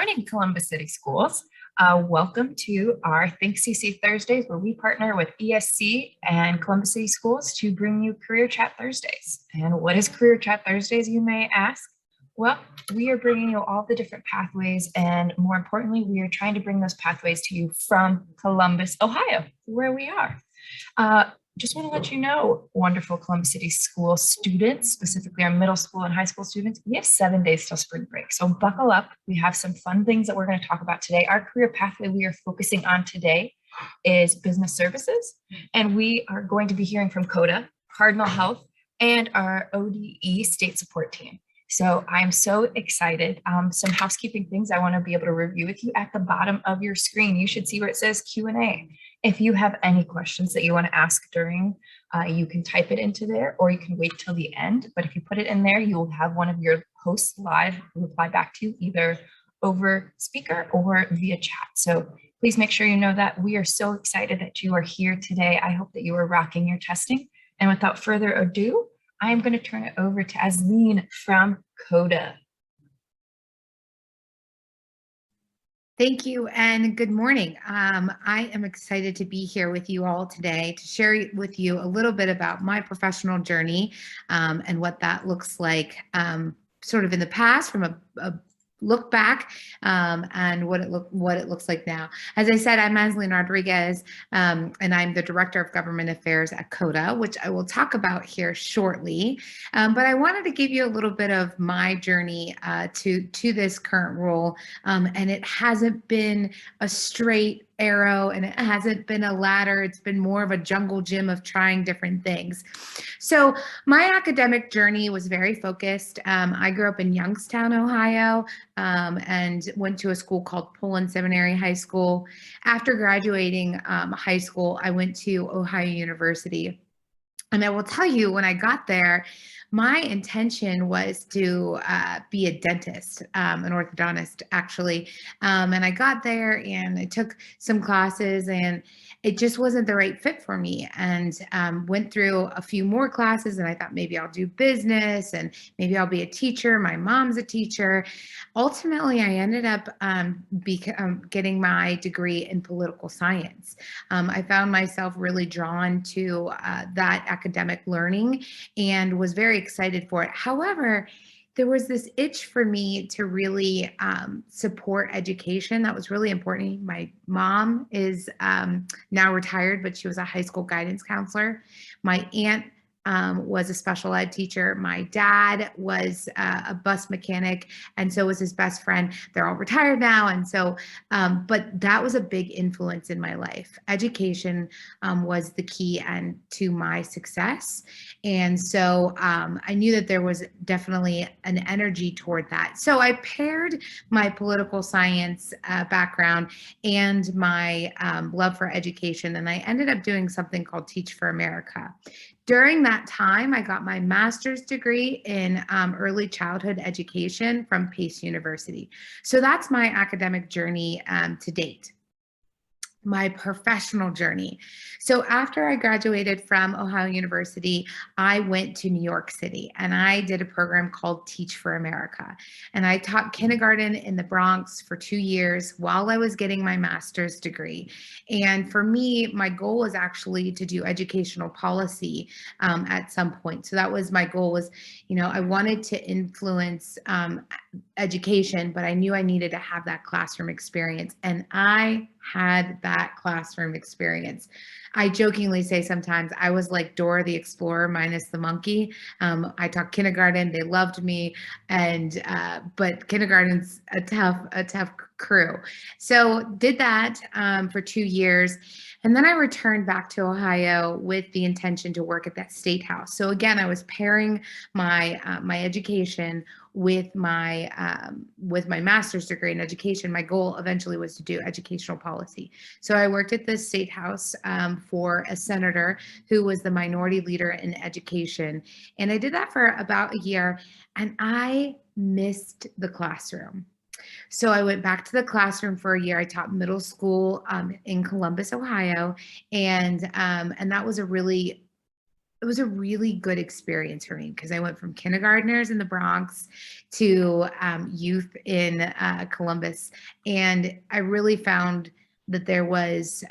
morning, Columbus City Schools. Welcome to our Think CC Thursdays, where we partner with ESC and Columbus City Schools to bring you Career Chat Thursdays. And what is Career Chat Thursdays, you may ask? Well, we are bringing you all the different pathways, and more importantly, we are trying to bring those pathways to you from Columbus, Ohio, where we are. Just want to let you know, wonderful Columbus City School students, specifically our middle school and high school students, we have 7 days till spring break. So buckle up. We have some fun things that we're going to talk about today. Our career pathway we are focusing on today is business services. And we are going to be hearing from CODA, Cardinal Health, and our ODE state support team. So I'm so excited. Some housekeeping things I want to be able to review with you. At the bottom of your screen, you should see where it says Q&A. If you have any questions that you want to ask during, you can type it into there, or you can wait till the end. But if you put it in there, you will have one of your hosts live reply back to you, either over speaker or via chat. So please make sure you know that. We are so excited that you are here today. I hope that you are rocking your testing. And without further ado, I am going to turn it over to Azleen from CODA. Thank you and good morning. I am excited to be here with you all today to share with you a little bit about my professional journey and what that looks like sort of in the past from a look back and what it looks like now. As I said, I'm Azleen Rodriguez, and I'm the Director of Government Affairs at CODA, which I will talk about here shortly. But I wanted to give you a little bit of my journey to this current role, and it hasn't been a straight arrow and it hasn't been a ladder. It's been more of a jungle gym of trying different things. So my academic journey was very focused. I grew up in Youngstown, Ohio, and went to a school called Poland Seminary High School. After graduating high school, I went to Ohio University. And I will tell you, when I got there, my intention was to be a dentist, an orthodontist, actually. And I got there and I took some classes and it just wasn't the right fit for me, and went through a few more classes and I thought maybe I'll do business and maybe I'll be a teacher. My mom's a teacher. Ultimately, I ended up getting my degree in political science. I found myself really drawn to that academic learning and was very excited for it. However, there was this itch for me to really support education. That was really important. My mom is now retired, but she was a high school guidance counselor. My aunt was a special ed teacher. My dad was a bus mechanic, and so was his best friend. They're all retired now, and so, but that was a big influence in my life. Education was the key and to my success, and so I knew that there was definitely an energy toward that. So I paired my political science background and my love for education, and I ended up doing something called Teach for America. During that time, I got my master's degree in early childhood education from Pace University. So that's my academic journey to date. My professional journey. So after I graduated from Ohio University, I went to New York City and I did a program called Teach for America. And I taught kindergarten in the Bronx for 2 years while I was getting my master's degree. And for me, my goal was actually to do educational policy at some point. So that was my goal, was, I wanted to influence education, but I knew I needed to have that classroom experience. And I had that classroom experience. I jokingly say sometimes I was like Dora the Explorer minus the monkey. I taught kindergarten, they loved me, and but kindergarten's a tough crew. So did that for 2 years. And then I returned back to Ohio with the intention to work at that state house. So again, I was pairing my my education with my master's degree in education. My goal eventually was to do educational policy. So I worked at the state house for a senator who was the minority leader in education. And I did that for about a year, and I missed the classroom. So I went back to the classroom for a year. I taught middle school in Columbus, Ohio, and that was a really it was a really good experience for me because I went from kindergartners in the Bronx to youth in Columbus. And I really found that there was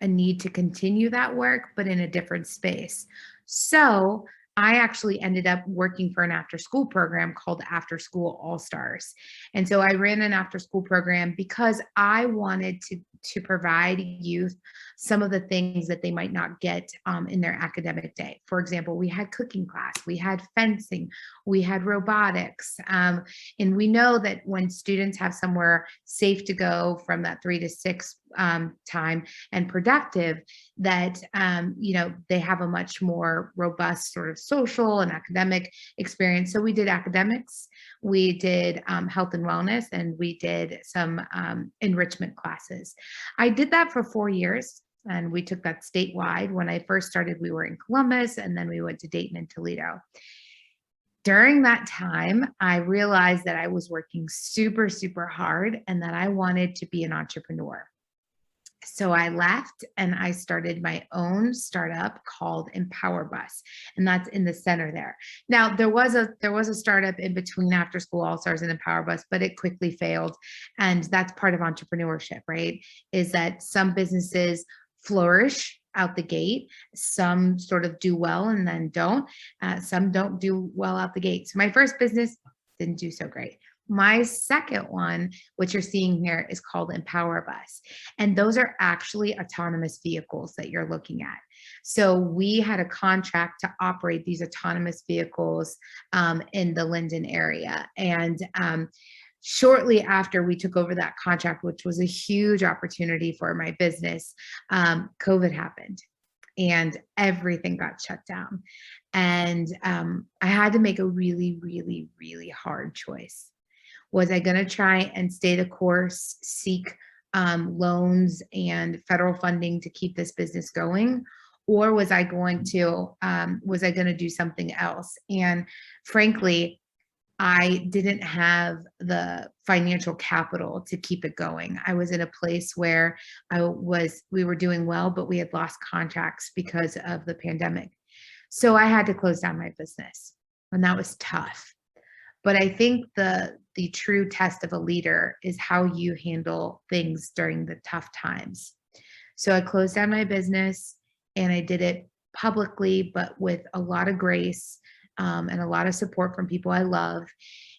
a need to continue that work, but in a different space. So I actually ended up working for an after school program called After School All Stars. And so I ran an after school program because I wanted to provide youth some of the things that they might not get in their academic day. For example, we had cooking class, we had fencing, we had robotics. And we know that when students have somewhere safe to go from that 3 to 6 time and productive, that they have a much more robust sort of social and academic experience. So we did academics, we did health and wellness, and we did some enrichment classes. I did that for 4 years. And we took that statewide. When I first started, we were in Columbus, and then we went to Dayton and Toledo. During that time, I realized that I was working super, super hard and that I wanted to be an entrepreneur. So I left and I started my own startup called Empower Bus, and that's in the center there. Now there was a startup in between After School All Stars and Empower Bus, but it quickly failed, and that's part of entrepreneurship, right? Is that some businesses flourish out the gate, some sort of do well and then don't, some don't do well out the gate. So my first business didn't do so great. My second one, which you're seeing here, is called Empower Bus. And those are actually autonomous vehicles that you're looking at. So we had a contract to operate these autonomous vehicles in the Linden area. And shortly after we took over that contract, which was a huge opportunity for my business, COVID happened and everything got shut down. And I had to make a really, really, really hard choice. Was I going to try and stay the course, seek loans and federal funding to keep this business going? Or was I going to do something else? And frankly, I didn't have the financial capital to keep it going. I was in a place where we were doing well, but we had lost contracts because of the pandemic. So I had to close down my business, and that was tough. But I think the true test of a leader is how you handle things during the tough times. So I closed down my business, and I did it publicly, but with a lot of grace and a lot of support from people I love.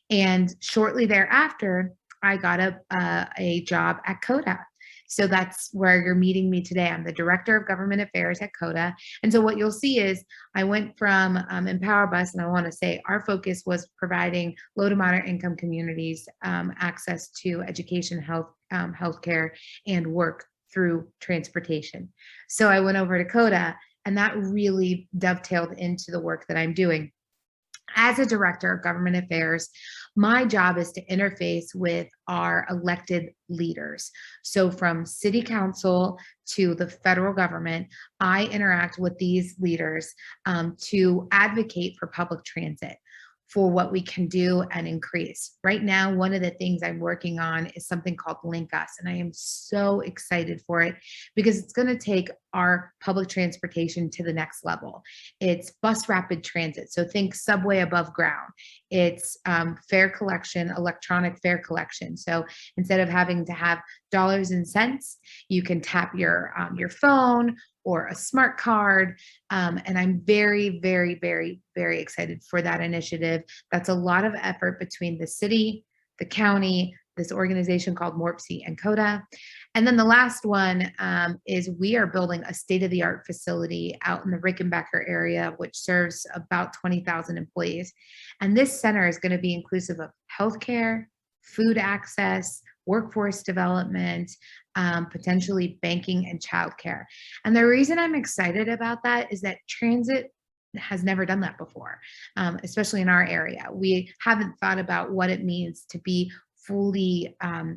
And shortly thereafter, I got a job at Coda. So that's where you're meeting me today. I'm the Director of Government Affairs at Coda. And so what you'll see is I went from Empower Bus, and I want to say our focus was providing low to moderate income communities access to education, health, healthcare, and work through transportation. So I went over to Coda, and that really dovetailed into the work that I'm doing. As a director of government affairs, my job is to interface with our elected leaders. So from city council to the federal government, I interact with these leaders to advocate for public transit, for what we can do and increase. Right now, one of the things I'm working on is something called Link Us, and I am so excited for it because it's going to take our public transportation to the next level. It's bus rapid transit, so think subway above ground. It's fare collection, electronic fare collection. So instead of having to have dollars and cents, you can tap your phone or a smart card. And I'm very, very, very, very excited for that initiative. That's a lot of effort between the city, the county, this organization called MORPC, and Coda. And then the last one is we are building a state-of-the-art facility out in the Rickenbacker area, which serves about 20,000 employees. And this center is going to be inclusive of healthcare, food access, workforce development, potentially banking and childcare. And the reason I'm excited about that is that transit has never done that before, especially in our area. We haven't thought about what it means to be fully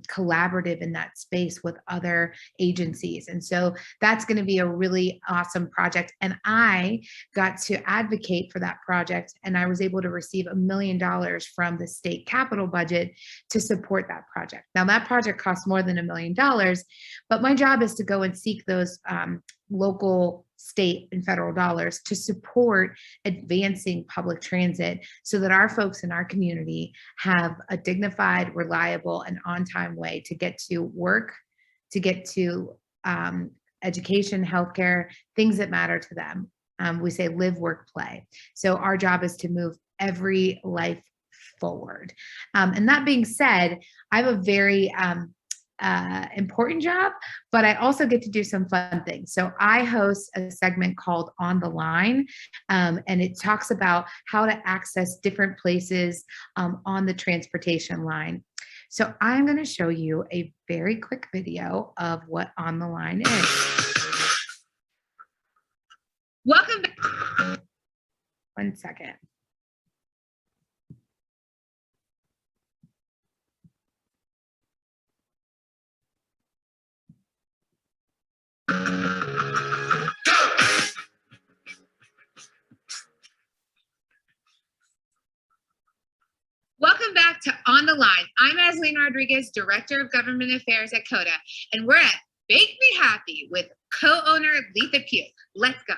collaborative in that space with other agencies. And so that's going to be a really awesome project. And I got to advocate for that project, and I was able to receive $1 million from the state capital budget to support that project. Now that project costs more than $1 million, but my job is to go and seek those local state and federal dollars to support advancing public transit so that our folks in our community have a dignified, reliable, and on-time way to get to work, to get to education, healthcare, things that matter to them. We say live, work, play. So our job is to move every life forward. And that being said, I have a very important job, but I also get to do some fun things. So I host a segment called On the Line, and it talks about how to access different places on the transportation line. So I'm going to show you a very quick video of what On the Line is. Welcome back. 1 second. Welcome back to On the Line. I'm Asleen Rodriguez, Director of Government Affairs at CODA, and we're at Bake Me Happy with co-owner Letha Pugh. Let's go.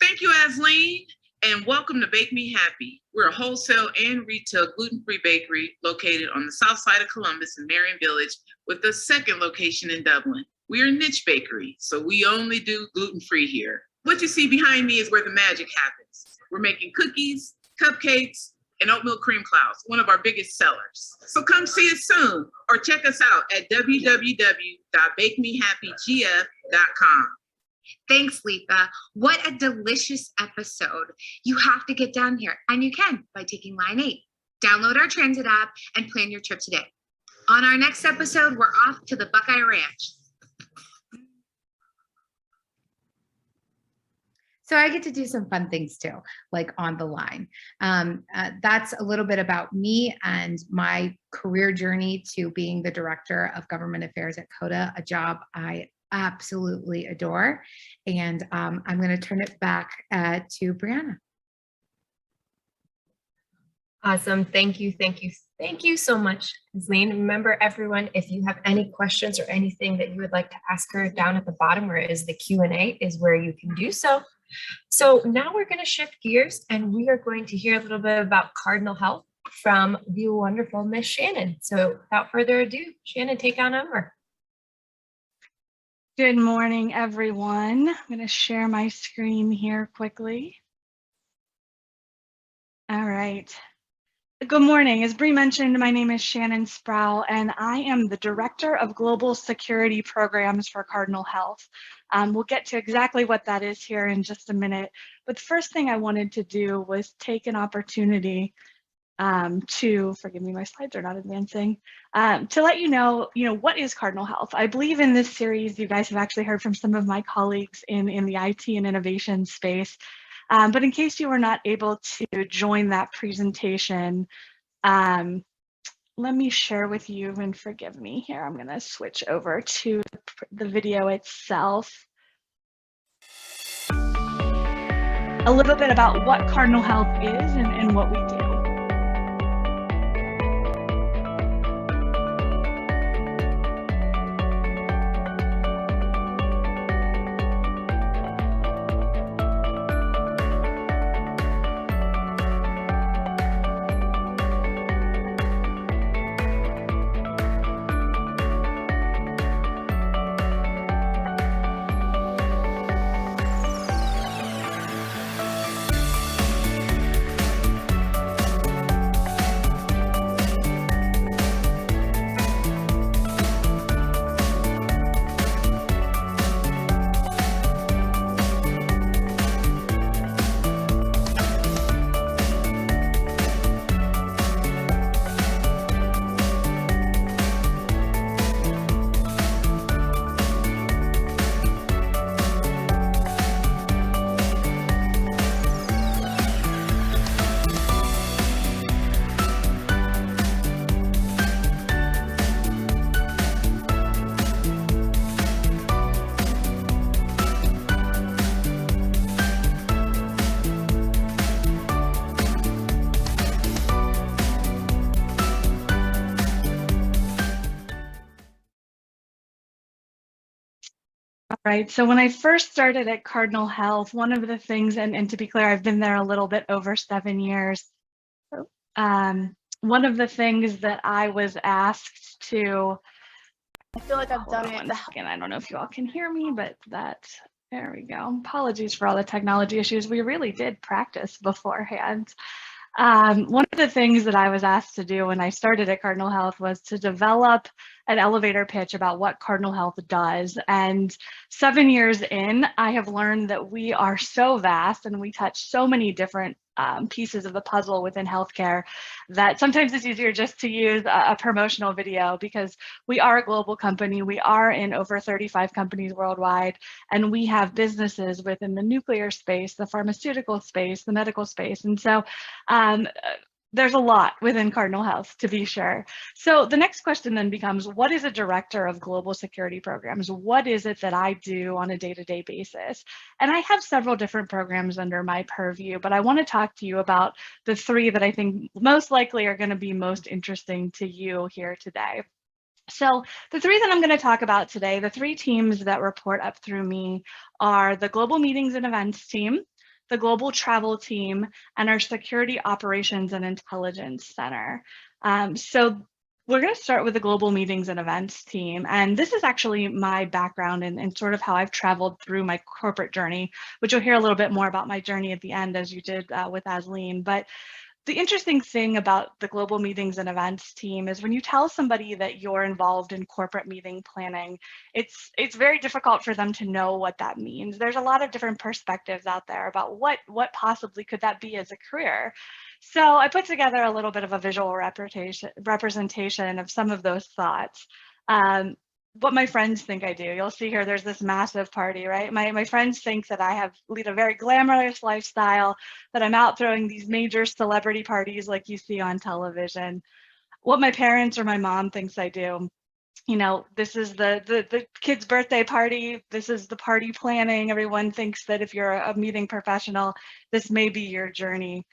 Thank you, Asleen, and welcome to Bake Me Happy. We're a wholesale and retail gluten-free bakery located on the south side of Columbus in Marion Village with a second location in Dublin. We're a niche bakery, so we only do gluten-free here. What you see behind me is where the magic happens. We're making cookies, cupcakes, and oatmeal cream clouds, one of our biggest sellers. So come see us soon or check us out at www.bakemehappygf.com. Thanks, Letha. What a delicious episode. You have to get down here, and you can by taking Line 8. Download our transit app and plan your trip today. On our next episode, we're off to the Buckeye Ranch. So I get to do some fun things too, like On the Line. That's a little bit about me and my career journey to being the Director of Government Affairs at CODA, a job I absolutely adore. And I'm going to turn it back to Brianna. Awesome. Thank you. Thank you. Thank you so much, Asleen. Remember, everyone, if you have any questions or anything that you would like to ask her, down at the bottom where is the Q&A is where you can do so. So now we're going to shift gears and we are going to hear a little bit about Cardinal Health from the wonderful Miss Shannon. So without further ado, Shannon, take on over. Good morning, everyone. I'm going to share my screen here quickly. All right. Good morning. As Bree mentioned, my name is Shannon Sproul, and I am the Director of Global Security Programs for Cardinal Health. We'll get to exactly what that is here in just a minute. But the first thing I wanted to do was take an opportunity to, forgive me, my slides are not advancing, to let you know, what is Cardinal Health? I believe in this series, you guys have actually heard from some of my colleagues in the IT and innovation space. But in case you were not able to join that presentation, let me share with you, and forgive me here, I'm going to switch over to the video itself. A little bit about what Cardinal Health is and what we do. Right. So when I first started at Cardinal Health, one of the things, and to be clear, I've been there a little bit over 7 years. One of the things that I was asked to, I feel like I've hold done on it. one second. I don't know if you all can hear me, but there we go. Apologies for all the technology issues. We really did practice beforehand. One of the things that I was asked to do when I started at Cardinal Health was to develop an elevator pitch about what Cardinal Health does. And 7 years in, I have learned that we are so vast and we touch so many different pieces of the puzzle within healthcare that sometimes it's easier just to use a promotional video, because we are a global company. We are in over 35 companies worldwide, and we have businesses within the nuclear space, the pharmaceutical space, the medical space. And so there's a lot within Cardinal Health, to be sure. So the next question then becomes, what is a director of global security programs? What is it that I do on a day-to-day basis? And I have several different programs under my purview, but I want to talk to you about the three that I think most likely are going to be most interesting to you here today. So the three that I'm going to talk about today, the three teams that report up through me, are the Global Meetings and Events team, the Global Travel team, and our Security Operations and Intelligence Center. So we're going to start with the Global Meetings and Events team. And this is actually my background and sort of how I've traveled through my corporate journey, which you'll hear a little bit more about my journey at the end, as you did with Asleen. But the interesting thing about the Global Meetings and Events team is when you tell somebody that you're involved in corporate meeting planning, it's very difficult for them to know what that means. There's a lot of different perspectives out there about what possibly could that be as a career. So I put together a little bit of a visual representation of some of those thoughts. What my friends think I do. You'll see here, there's this massive party, right? My friends think that I lead a very glamorous lifestyle, that I'm out throwing these major celebrity parties like you see on television. What my parents or my mom thinks I do, this is the kid's birthday party. This is the party planning. Everyone thinks that if you're a meeting professional, this may be your journey.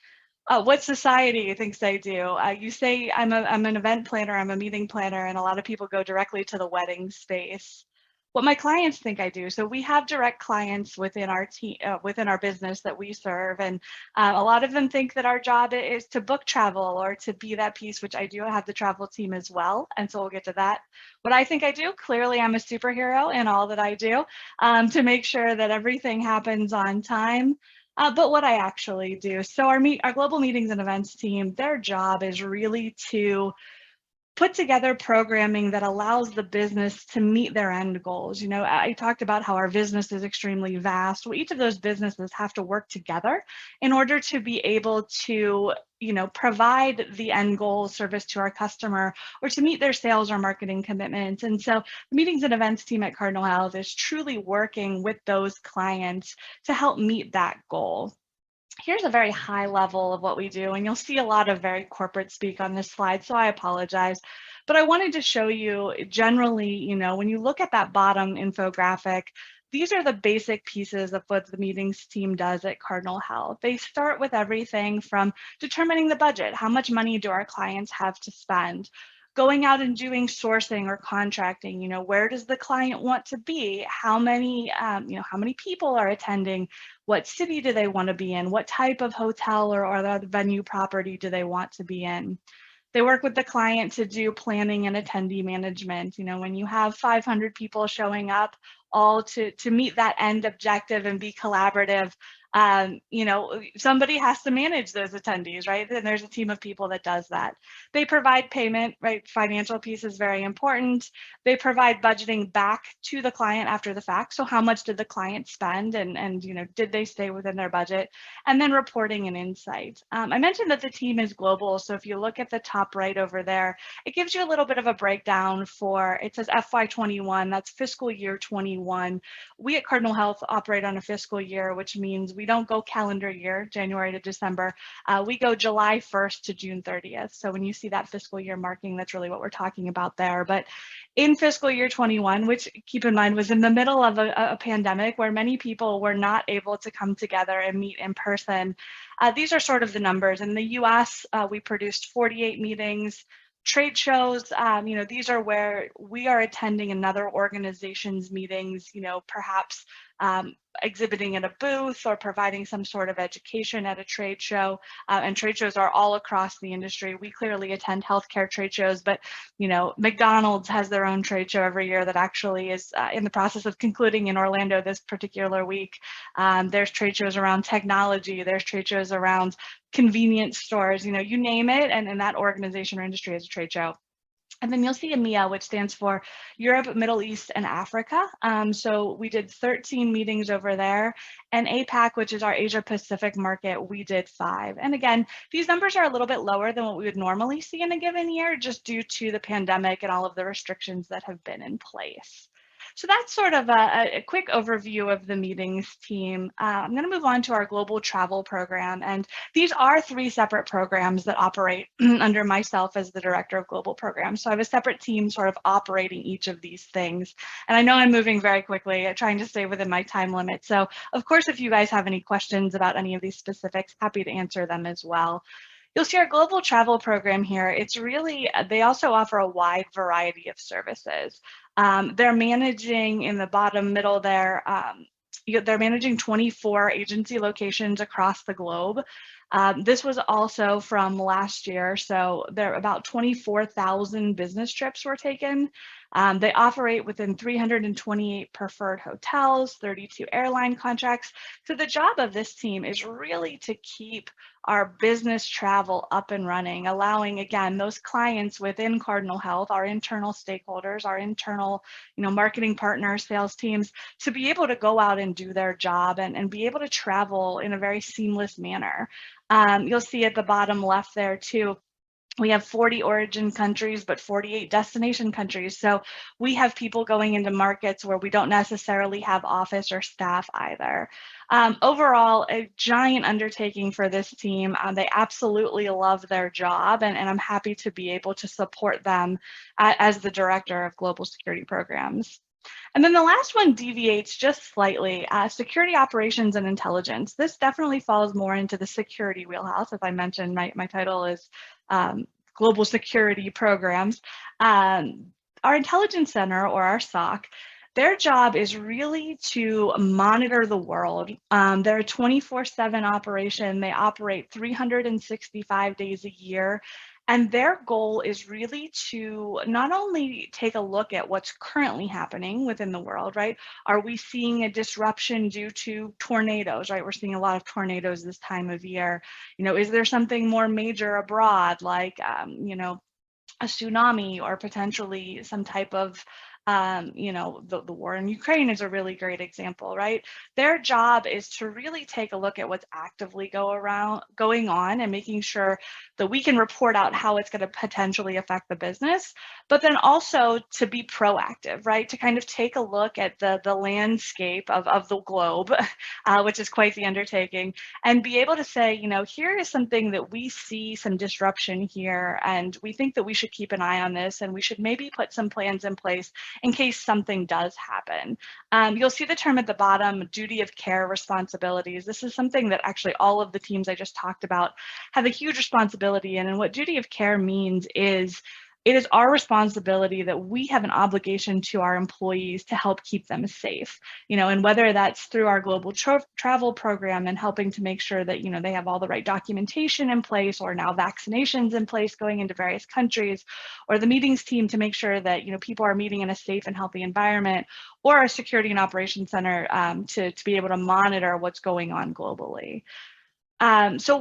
What society thinks I do. You say I'm an event planner, I'm a meeting planner, and a lot of people go directly to the wedding space. What my clients think I do. So we have direct clients within our team, within our business that we serve, and a lot of them think that our job is to book travel or to be that piece, which I do have the travel team as well, and so we'll get to that. What I think I do, clearly I'm a superhero in all that I do to make sure that everything happens on time. But what I actually do. So our global meetings and events team, their job is really to put together programming that allows the business to meet their end goals. I talked about how our business is extremely vast. Well, each of those businesses have to work together in order to be able to, provide the end goal service to our customer or to meet their sales or marketing commitments. And so the meetings and events team at Cardinal Health is truly working with those clients to help meet that goal. Here's a very high level of what we do, and you'll see a lot of very corporate speak on this slide, so I apologize. But I wanted to show you generally, when you look at that bottom infographic, these are the basic pieces of what the meetings team does at Cardinal Health. They start with everything from determining the budget. How much money do our clients have to spend? Going out and doing sourcing or contracting, where does the client want to be? How many people are attending? What city do they want to be in? What type of hotel or other venue property do they want to be in? They work with the client to do planning and attendee management. When you have 500 people showing up, all to meet that end objective and be collaborative, somebody has to manage those attendees, right? And there's a team of people that does that. They provide payment, right? Financial piece is very important. They provide budgeting back to the client after the fact. So how much did the client spend and did they stay within their budget? And then reporting and insight. I mentioned that the team is global. So if you look at the top right over there, it gives you a little bit of a breakdown it says FY21, that's fiscal year 21. We at Cardinal Health operate on a fiscal year, which means we don't go calendar year, January to December. We go July 1st to June 30th. So when you see that fiscal year marking, that's really what we're talking about there. But in fiscal year 21, which keep in mind was in the middle of a pandemic where many people were not able to come together and meet in person, these are sort of the numbers. In the US, we produced 48 meetings. Trade shows, these are where we are attending another organization's meetings, perhaps exhibiting at a booth or providing some sort of education at a trade show. And trade shows are all across the industry. We clearly attend healthcare trade shows, but McDonald's has their own trade show every year that actually is in the process of concluding in Orlando this particular week. There's trade shows around technology. There's trade shows around convenience stores, you name it, and that organization or industry has a trade show. And then you'll see EMEA, which stands for Europe, Middle East, and Africa. So we did 13 meetings over there. And APAC, which is our Asia Pacific market, we did 5. And again, these numbers are a little bit lower than what we would normally see in a given year, just due to the pandemic and all of the restrictions that have been in place. So that's sort of a quick overview of the meetings team. I'm going to move on to our global travel program. And these are 3 separate programs that operate under myself as the director of global programs. So I have a separate team sort of operating each of these things. And I know I'm moving very quickly, trying to stay within my time limit. So of course, if you guys have any questions about any of these specifics, happy to answer them as well. You'll see our global travel program here. It's really, they also offer a wide variety of services. They're managing in the bottom middle there, they're managing 24 agency locations across the globe. This was also from last year, so there about 24,000 business trips were taken. They operate within 328 preferred hotels, 32 airline contracts. So the job of this team is really to keep our business travel up and running, allowing, again, those clients within Cardinal Health, our internal stakeholders, our internal, marketing partners, sales teams, to be able to go out and do their job and be able to travel in a very seamless manner. You'll see at the bottom left there too, we have 40 origin countries, but 48 destination countries. So we have people going into markets where we don't necessarily have office or staff either. Overall, a giant undertaking for this team. They absolutely love their job, and I'm happy to be able to support them as the director of global security programs. And then the last one deviates just slightly, security operations and intelligence. This definitely falls more into the security wheelhouse. As I mentioned, my title is Global Security Programs. Our Intelligence Center, or our SOC, their job is really to monitor the world. They're a 24/7 operation. They operate 365 days a year. And their goal is really to not only take a look at what's currently happening within the world, right? Are we seeing a disruption due to tornadoes, right? We're seeing a lot of tornadoes this time of year. Is there something more major abroad, like, a tsunami, or potentially some type of the war in Ukraine is a really great example, right? Their job is to really take a look at what's actively going on and making sure that we can report out how it's going to potentially affect the business, but then also to be proactive, right? To kind of take a look at the landscape of the globe, which is quite the undertaking, and be able to say, here is something that we see some disruption here, and we think that we should keep an eye on this, and we should maybe put some plans in place in case something does happen. You'll see the term at the bottom, duty of care responsibilities. This is something that actually all of the teams I just talked about have a huge responsibility in. And what duty of care means is it is our responsibility that we have an obligation to our employees to help keep them safe, and whether that's through our global travel program and helping to make sure that, they have all the right documentation in place, or now vaccinations in place going into various countries, or the meetings team to make sure that, people are meeting in a safe and healthy environment, or our security and operations center to be able to monitor what's going on globally. So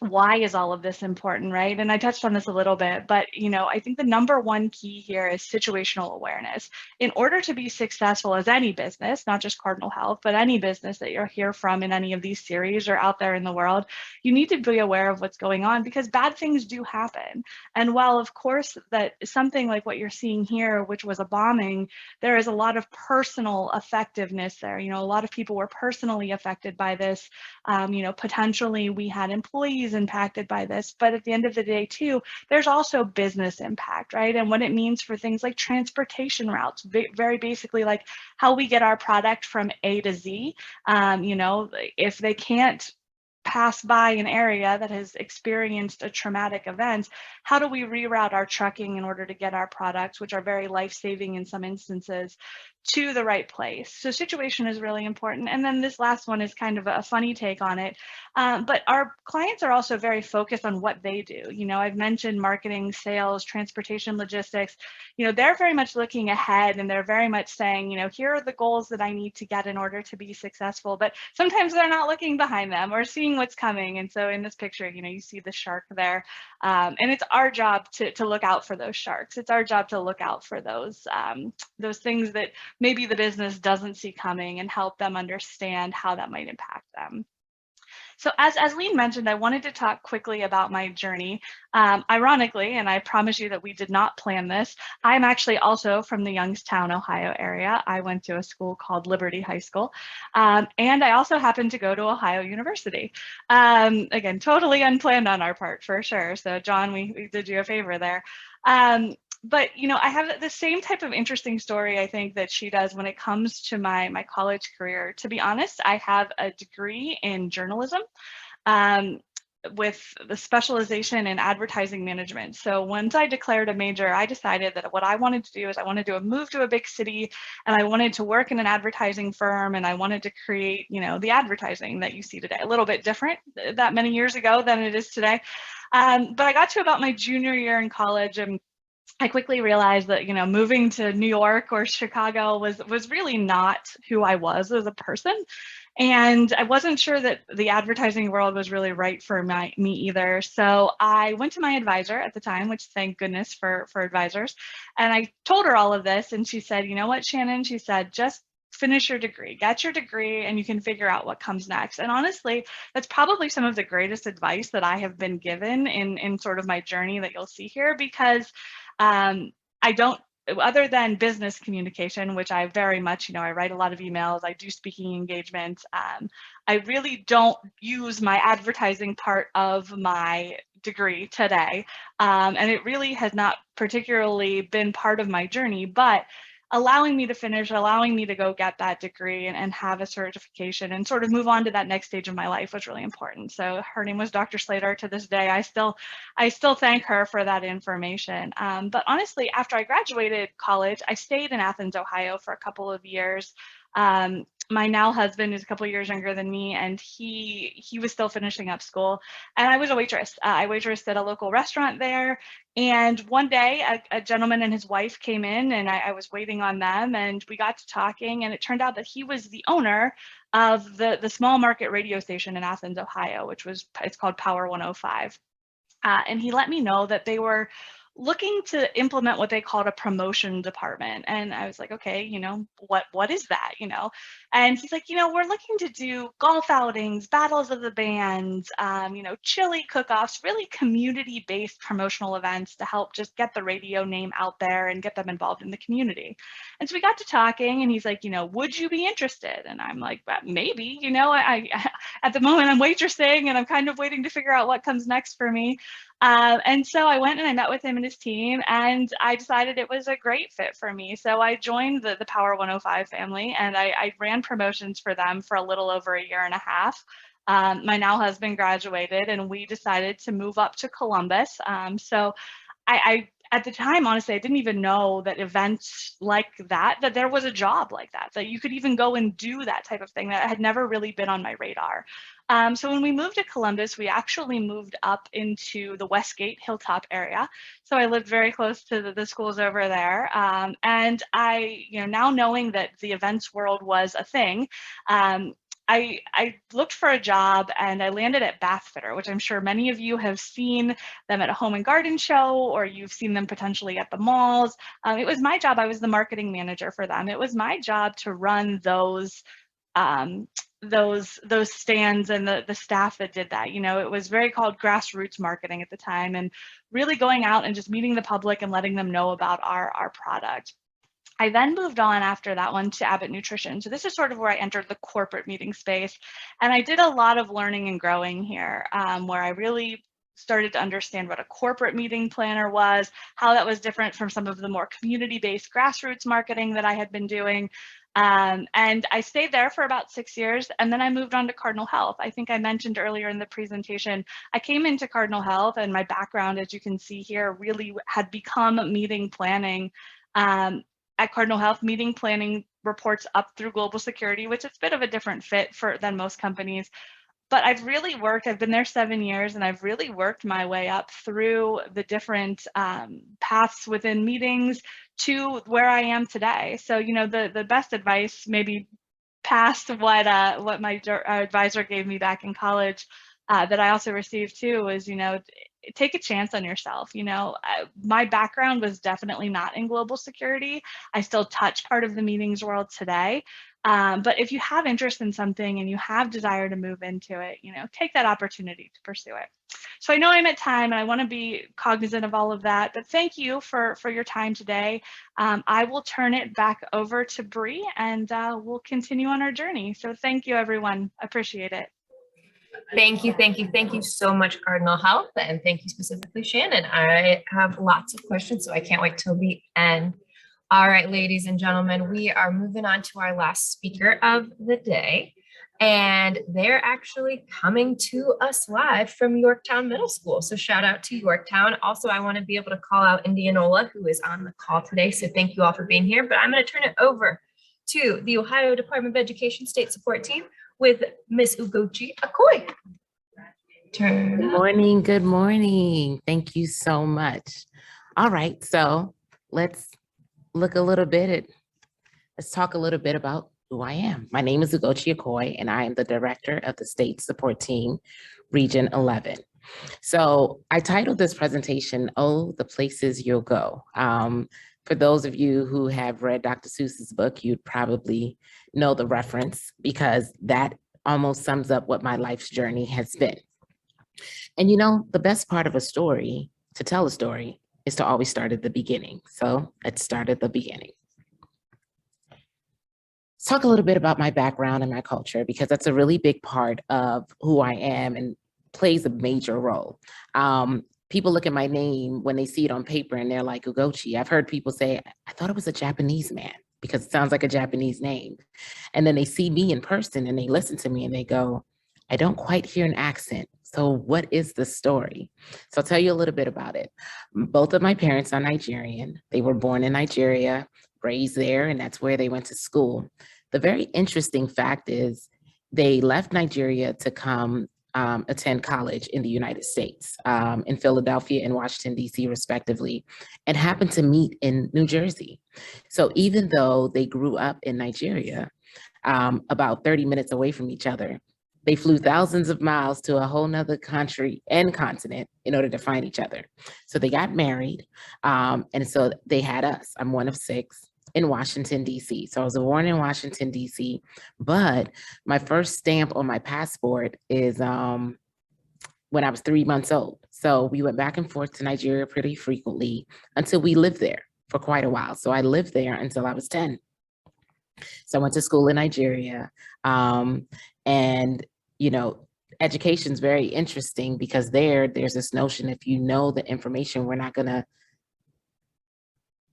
why is all of this important, right? And I touched on this a little bit, but I think the number one key here is situational awareness. In order to be successful as any business, not just Cardinal Health, but any business that you'll hear from in any of these series or out there in the world, you need to be aware of what's going on, because bad things do happen. And while of course that something like what you're seeing here, which was a bombing, there is a lot of personal effectiveness there. A lot of people were personally affected by this. Potentially we had employees impacted by this, but at the end of the day too, there's also business impact, right? And what it means for things like transportation routes, very basically like how we get our product from A to Z. If they can't pass by an area that has experienced a traumatic event, how do we reroute our trucking in order to get our products, which are very life-saving in some instances, to the right place? So situation is really important. And then this last one is kind of a funny take on it. But our clients are also very focused on what they do. You know, I've mentioned marketing, sales, transportation, logistics. You know, they're very much looking ahead, and they're very much saying, you know, here are the goals that I need to get in order to be successful. But sometimes they're not looking behind them or seeing what's coming. And so in this picture, you know, you see the shark there. And it's our job to look out for those sharks. It's our job to look out for those things that maybe the business doesn't see coming, and help them understand how that might impact them. So as Lean mentioned, I wanted to talk quickly about my journey. Ironically, and I promise you that we did not plan this, I'm actually also from the Youngstown, Ohio area. I went to a school called Liberty High School. And I also happened to go to Ohio University. Again, totally unplanned on our part, for sure. So John, we did you a favor there. But you know, I have the same type of interesting story, I think, that she does when it comes to my college career. To be honest, I have a degree in journalism with the specialization in advertising management. So once I declared a major, I decided that what I wanted to do is I wanted to move to a big city, and I wanted to work in an advertising firm, and I wanted to create, you know, the advertising that you see today. A little bit different that many years ago than it is today. But I got to about my junior year in college, and I quickly realized that, you know, moving to New York or Chicago was really not who I was as a person. And I wasn't sure that the advertising world was really right for me either. So I went to my advisor at the time, which thank goodness for advisors. And I told her all of this, and she said, you know what, Shannon, she said, just finish your degree, get your degree, and you can figure out what comes next. And honestly, that's probably some of the greatest advice that I have been given in sort of my journey that you'll see here, because I don't, other than business communication, which I very much, you know, I write a lot of emails, I do speaking engagements. I really don't use my advertising part of my degree today. And it really has not particularly been part of my journey, but allowing me to finish, allowing me to go get that degree and have a certification and sort of move on to that next stage of my life was really important. So her name was Dr. Slater. To this day, I still thank her for that information. But honestly, after I graduated college, I stayed in Athens, Ohio for a couple of years. My now husband is a couple of years younger than me, and he was still finishing up school, and I was a waitress. I waitressed at a local restaurant there, and one day a gentleman and his wife came in, and I was waiting on them, and we got to talking, and it turned out that he was the owner of the small market radio station in Athens, Ohio, it's called Power 105. And he let me know that they were looking to implement what they called a promotion department. And I was like, okay, you know, what is that, you know? And he's like, you know, we're looking to do golf outings, battles of the bands, you know, chili cook-offs, really community-based promotional events to help just get the radio name out there and get them involved in the community. And so we got to talking, and he's like, you know, would you be interested? And I'm like, maybe, you know, I at the moment I'm waitressing, and I'm kind of waiting to figure out what comes next for me. And so I went and I met with him and his team, and I decided it was a great fit for me. So I joined the Power 105 family, and I ran promotions for them for a little over a year and a half. My now husband graduated, and we decided to move up to Columbus. So I at the time, honestly, I didn't even know that events like that there was a job like that you could even go and do that type of thing. That had never really been on my radar. So when we moved to Columbus, we actually moved up into the Westgate Hilltop area. So I lived very close to the schools over there. And I, you know, now knowing that the events world was a thing, I looked for a job, and I landed at Bathfitter, which I'm sure many of you have seen them at a home and garden show, or you've seen them potentially at the malls. It was my job. I was the marketing manager for them. It was my job to run those stands and the staff that did that. You know, it was very called grassroots marketing at the time, and really going out and just meeting the public and letting them know about our product. I then moved on after that one to Abbott Nutrition. So this is sort of where I entered the corporate meeting space. And I did a lot of learning and growing here, where I really started to understand what a corporate meeting planner was, how that was different from some of the more community-based grassroots marketing that I had been doing. And I stayed there for about 6 years, and then I moved on to Cardinal Health. I think I mentioned earlier in the presentation, I came into Cardinal Health, and my background, as you can see here, really had become meeting planning. At Cardinal Health, meeting planning reports up through global security, which is a bit of a different fit than most companies. But I've been there 7 years, and I've really worked my way up through the different paths within meetings to where I am today. So, the best advice, maybe past what my advisor gave me back in college, that I also received too, is, take a chance on yourself. My background was definitely not in global security. I still touch part of the meetings world today. But if you have interest in something and you have desire to move into it, take that opportunity to pursue it. So I know I'm at time, and I want to be cognizant of all of that, but thank you for your time today. I will turn it back over to Bree, and we'll continue on our journey. So thank you, everyone. Appreciate it. Thank you, thank you, thank you so much, Cardinal Health, and thank you specifically, Shannon. I have lots of questions, so I can't wait till the end. All right, ladies and gentlemen, we are moving on to our last speaker of the day, and they're actually coming to us live from Yorktown Middle School. So shout out to Yorktown. Also, I want to be able to call out Indianola, who is on the call today. So thank you all for being here, but I'm going to turn it over to the Ohio Department of Education State Support Team with Miss Ugochi Akoi. Good morning. Good morning. Thank you so much. All right, so let's talk a little bit about who I am. My name is Ugochi Akoi, and I am the director of the State Support Team, Region 11. So I titled this presentation, "Oh, the Places You'll Go." For those of you who have read Dr. Seuss's book, you'd probably know the reference, because that almost sums up what my life's journey has been. And the best part of to tell a story, is to always start at the beginning. So let's start at the beginning. Let's talk a little bit about my background and my culture, because that's a really big part of who I am and plays a major role. People look at my name when they see it on paper and they're like, Ugochi. I've heard people say, I thought it was a Japanese man, because it sounds like a Japanese name. And then they see me in person and they listen to me and they go, I don't quite hear an accent. So what is the story? So I'll tell you a little bit about it. Both of my parents are Nigerian. They were born in Nigeria, raised there, and that's where they went to school. The very interesting fact is they left Nigeria to come attend college in the United States, in Philadelphia and Washington, D.C. respectively, and happened to meet in New Jersey. So even though they grew up in Nigeria, about 30 minutes away from each other, they flew thousands of miles to a whole nother country and continent in order to find each other. So they got married, and so they had us. I'm one of 6 in Washington, D.C. So I was born in Washington, D.C., but my first stamp on my passport is when I was 3 months old. So we went back and forth to Nigeria pretty frequently until we lived there for quite a while. So I lived there until I was 10. So I went to school in Nigeria, and education's very interesting, because there's this notion, if you know the information, we're not gonna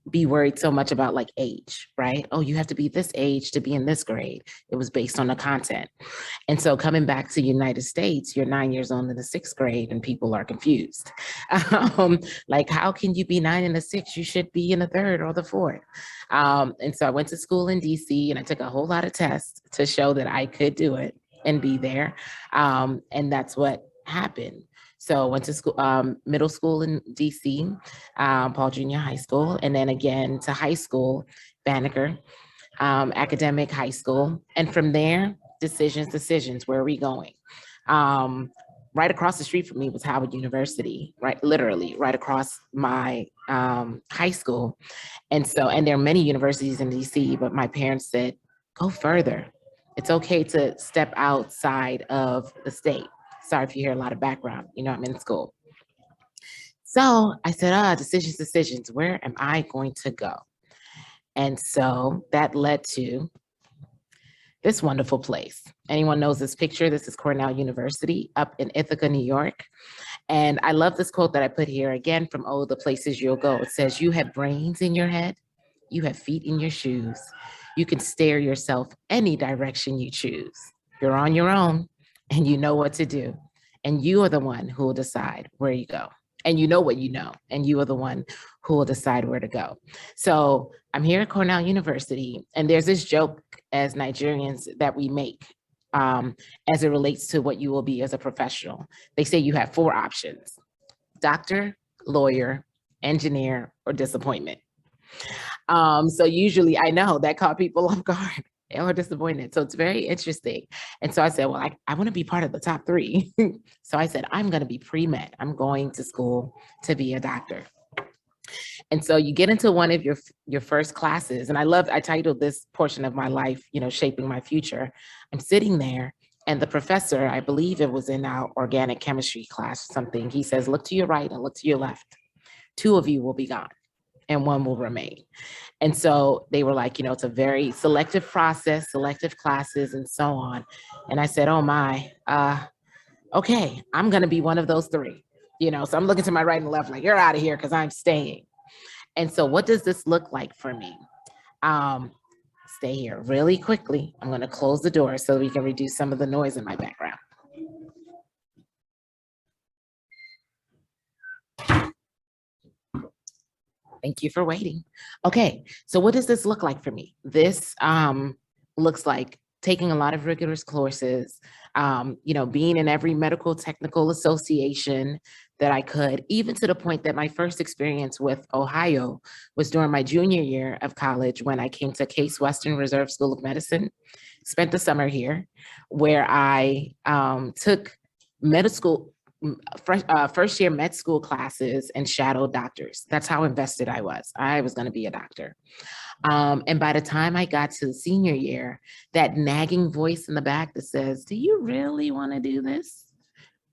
be worried so much about like age, right? Oh, you have to be this age to be in this grade. It was based on the content. And so coming back to the United States, you're 9 years old in the 6th grade and people are confused. Like, how can you be 9 in the 6th? You should be in the 3rd or the 4th. And so I went to school in DC and I took a whole lot of tests to show that I could do it and be there. And that's what happened. So I went to school, middle school in DC, Paul Junior High School, and then again to high school, Banneker, academic high school. And from there, decisions, where are we going? Right across the street from me was Howard University, right, literally right across my high school. And there are many universities in DC, but my parents said, go further. It's okay to step outside of the state. Sorry if you hear a lot of background, I'm in school. So I said, decisions, where am I going to go? And so that led to this wonderful place. Anyone knows this picture? This is Cornell University up in Ithaca, New York. And I love this quote that I put here again from Oh, the Places You'll Go. It says, you have brains in your head, you have feet in your shoes, You can steer yourself any direction you choose. You're on your own and you know what to do. And you are the one who will decide where you go. And you know what you know, and you are the one who will decide where to go. So I'm here at Cornell University, and there's this joke as Nigerians that we make as it relates to what you will be as a professional. They say you have 4 options: doctor, lawyer, engineer, or disappointment. So usually I know that caught people off guard or disappointed. So it's very interesting. And so I said, well, I want to be part of the top 3. So I said, I'm going to be pre-med. I'm going to school to be a doctor. And so you get into one of your first classes. And I titled this portion of my life, shaping my future. I'm sitting there and the professor, I believe it was in our organic chemistry class or something, he says, look to your right and look to your left. 2 of you will be gone and 1 will remain. And so they were like, it's a very selective process, selective classes and so on. And I said, oh my, okay, I'm gonna be one of those 3. So I'm looking to my right and left like, you're out of here because I'm staying. And so what does this look like for me? Stay here really quickly. I'm gonna close the door so we can reduce some of the noise in my background. Thank you for waiting. Okay, so what does this look like for me? This looks like taking a lot of rigorous courses, being in every medical technical association that I could, even to the point that my first experience with Ohio was during my junior year of college when I came to Case Western Reserve School of Medicine, spent the summer here, where I took first year med school classes and shadowed doctors. That's how invested I was. I was going to be a doctor. And by the time I got to the senior year, that nagging voice in the back that says, do you really want to do this?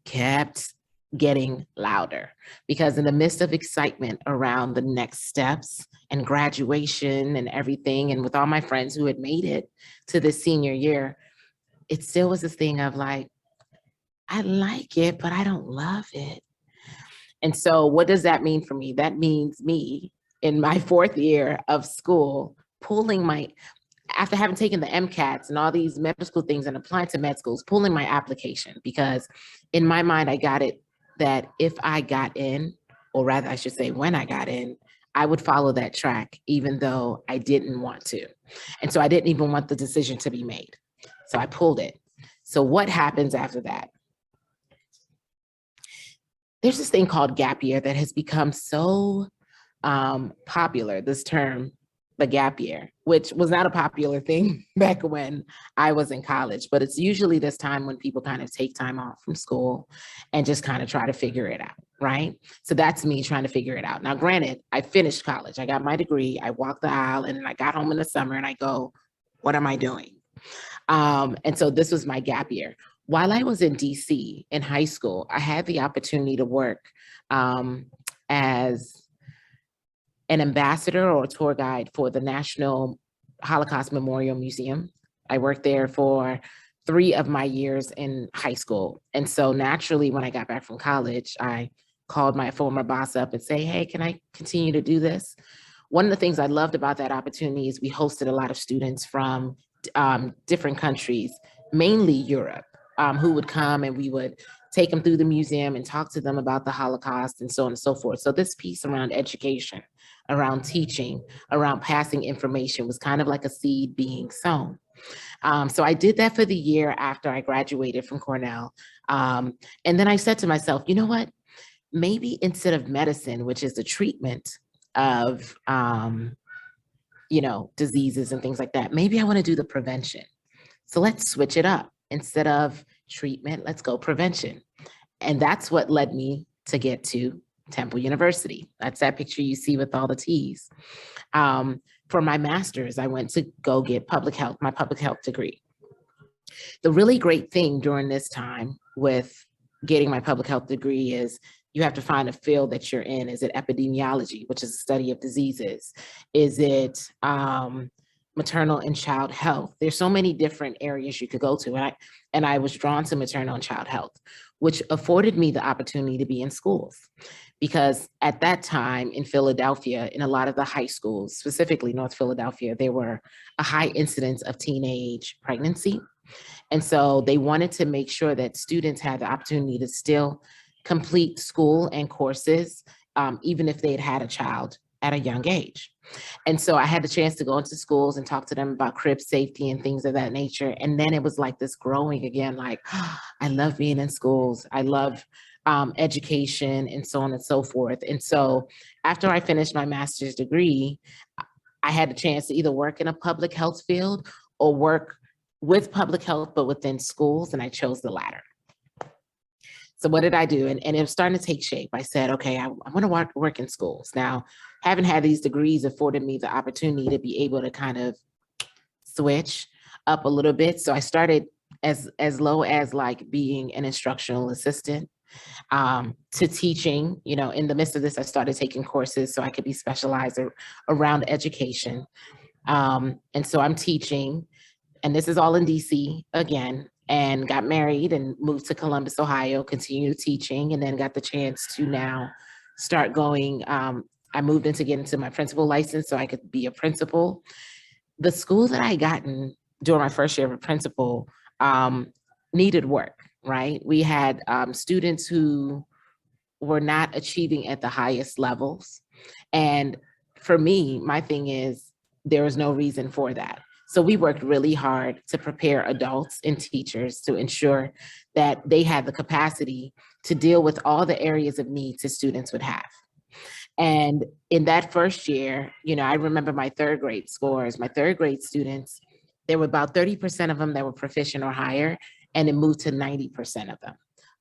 Kept getting louder, because in the midst of excitement around the next steps and graduation and everything, and with all my friends who had made it to the senior year, it still was this thing of like, I like it, but I don't love it. And so what does that mean for me? That means me in my 4th year of school, after having taken the MCATs and all these medical school things and applying to med schools, pulling my application, because in my mind, I got it that if I got in, or rather I should say when I got in, I would follow that track, even though I didn't want to. And so I didn't even want the decision to be made. So I pulled it. So what happens after that? There's this thing called gap year that has become so popular, this term, the gap year, which was not a popular thing back when I was in college, but it's usually this time when people kind of take time off from school and just kind of try to figure it out, right? So that's me trying to figure it out. Now, granted, I finished college, I got my degree, I walked the aisle, and I got home in the summer and I go, what am I doing? And so this was my gap year. While I was in DC in high school, I had the opportunity to work as an ambassador or a tour guide for the National Holocaust Memorial Museum. I worked there for 3 of my years in high school. And so naturally, when I got back from college, I called my former boss up and say, hey, can I continue to do this? One of the things I loved about that opportunity is we hosted a lot of students from different countries, mainly Europe, who would come, and we would take them through the museum and talk to them about the Holocaust and so on and so forth. So this piece around education, around teaching, around passing information was kind of like a seed being sown. So I did that for the year after I graduated from Cornell. And then I said to myself, you know what? Maybe instead of medicine, which is the treatment of diseases and things like that, maybe I want to do the prevention. So let's switch it up. Instead of treatment, let's go prevention. And that's what led me to get to Temple University. That's that picture you see with all the T's. For my master's, I went to go get my public health degree. The really great thing during this time with getting my public health degree is you have to find a field that you're in. Is it epidemiology, which is the study of diseases? Is it maternal and child health? There's so many different areas you could go to. And I was drawn to maternal and child health, which afforded me the opportunity to be in schools. because at that time in Philadelphia, in a lot of the high schools, specifically North Philadelphia, there were a high incidence of teenage pregnancy. And so they wanted to make sure that students had the opportunity to still complete school and courses, even if they had had a child at a young age. And so I had the chance to go into schools and talk to them about crib safety and things of that nature. And then it was like this growing again, like, oh, I love being in schools. I love education and so on and so forth. And so after I finished my master's degree, I had a chance to either work in a public health field or work with public health, but within schools, and I chose the latter. So what did I do? And it was starting to take shape. I said, okay, I want to work in schools. Now, having had these degrees afforded me the opportunity to be able to kind of switch up a little bit. So I started as low as like being an instructional assistant to teaching. You know, in the midst of this, I started taking courses so I could be specialized around education. And so I'm teaching, and this is all in DC again, and got married and moved to Columbus, Ohio, continued teaching, and then got the chance to now start going. I moved in to get into my principal license so I could be a principal. The school that I gotten during my first year of a principal needed work, right? We had students who were not achieving at the highest levels. And for me, my thing is, there was no reason for that. So we worked really hard to prepare adults and teachers to ensure that they had the capacity to deal with all the areas of needs that students would have. And in that first year, you know, I remember my third grade scores. My third grade students, there were about 30% of them that were proficient or higher, and it moved to 90% of them.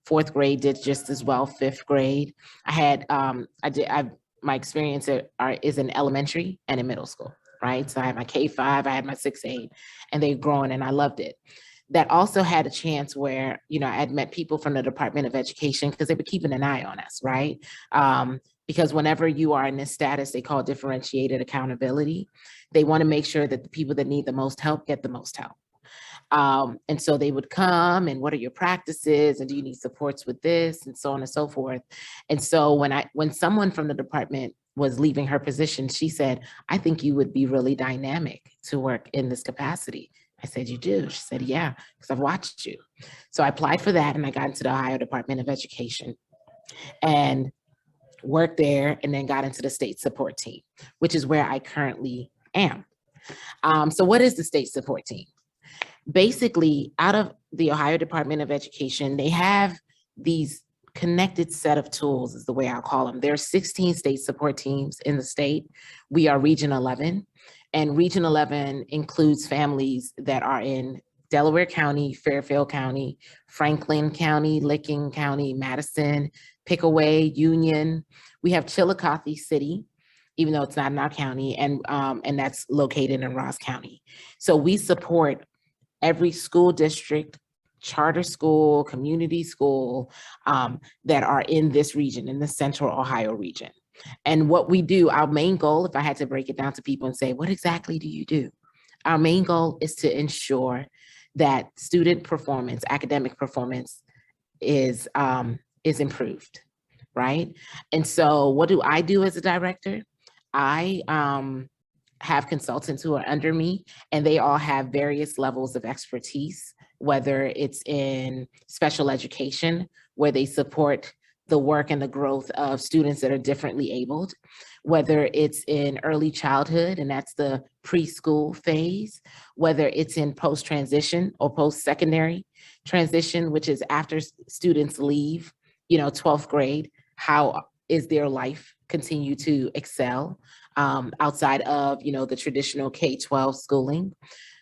Fourth grade did just as well. Fifth grade, I had, my experience is in elementary and in middle school. Right? So I had my K-5, I had my 6-8, and they've grown and I loved it. That also had a chance where, you know, I had met people from the Department of Education because they were keeping an eye on us, right? Because whenever you are in this status, they call differentiated accountability. They want to make sure that the people that need the most help get the most help. And so they would come and what are your practices and do you need supports with this and so on and so forth. And so when someone from the department was leaving her position, she said, I think you would be really dynamic to work in this capacity. I said, you do? She said, yeah, because I've watched you. So I applied for that and I got into the Ohio Department of Education and worked there and then got into the state support team, which is where I currently am. So what is the state support team? Basically, out of the Ohio Department of Education, they have these connected set of tools is the way I'll call them. There are 16 state support teams in the state. We are Region 11, and Region 11 includes families that are in Delaware County, Fairfield County, Franklin County, Licking County, Madison, Pickaway, Union. We have Chillicothe City, even though it's not in our county, and that's located in Ross County. So we support every school district, charter school, community school that are in this region, in the Central Ohio region. And what we do, our main goal, if I had to break it down to people and say, what exactly do you do? Our main goal is to ensure that student performance, academic performance is improved, right? And so what do I do as a director? I have consultants who are under me, and they all have various levels of expertise, whether it's in special education, where they support the work and the growth of students that are differently abled, whether it's in early childhood, and that's the preschool phase, whether it's in post-transition or post-secondary transition, which is after students leave, 12th grade, how is their life continue to excel outside of, the traditional K-12 schooling,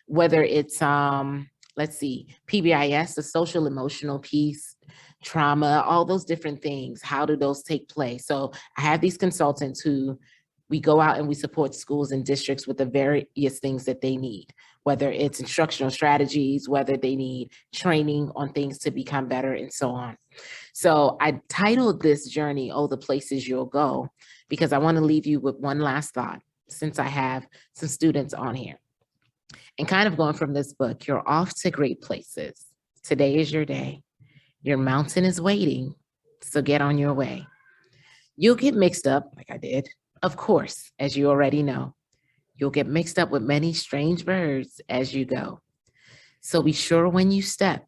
whether it's, let's see, PBIS, the social emotional piece, trauma, all those different things. How do those take place? So I have these consultants who we go out and we support schools and districts with the various things that they need, whether it's instructional strategies, whether they need training on things to become better and so on. So I titled this journey, Oh, the Places You'll Go, because I want to leave you with one last thought, since I have some students on here. And kind of going from this book, you're off to great places. Today is your day. Your mountain is waiting, so get on your way. You'll get mixed up, like I did, of course, as you already know. You'll get mixed up with many strange birds as you go. So be sure when you step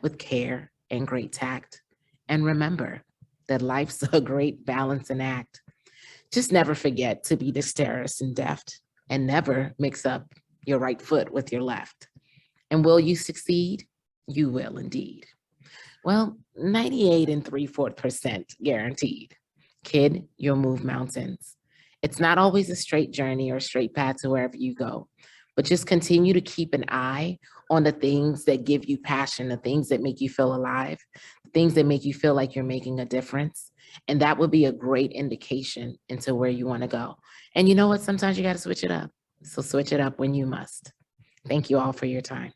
with care and great tact. And remember that life's a great balancing act. Just never forget to be dexterous and deft, and never mix up your right foot with your left. And will you succeed? You will indeed. Well, 98 and 3/4% guaranteed. Kid, you'll move mountains. It's not always a straight journey or a straight path to wherever you go, but just continue to keep an eye on the things that give you passion, the things that make you feel alive, the things that make you feel like you're making a difference. And that would be a great indication into where you want to go. And you know what? Sometimes you got to switch it up. So switch it up when you must. Thank you all for your time.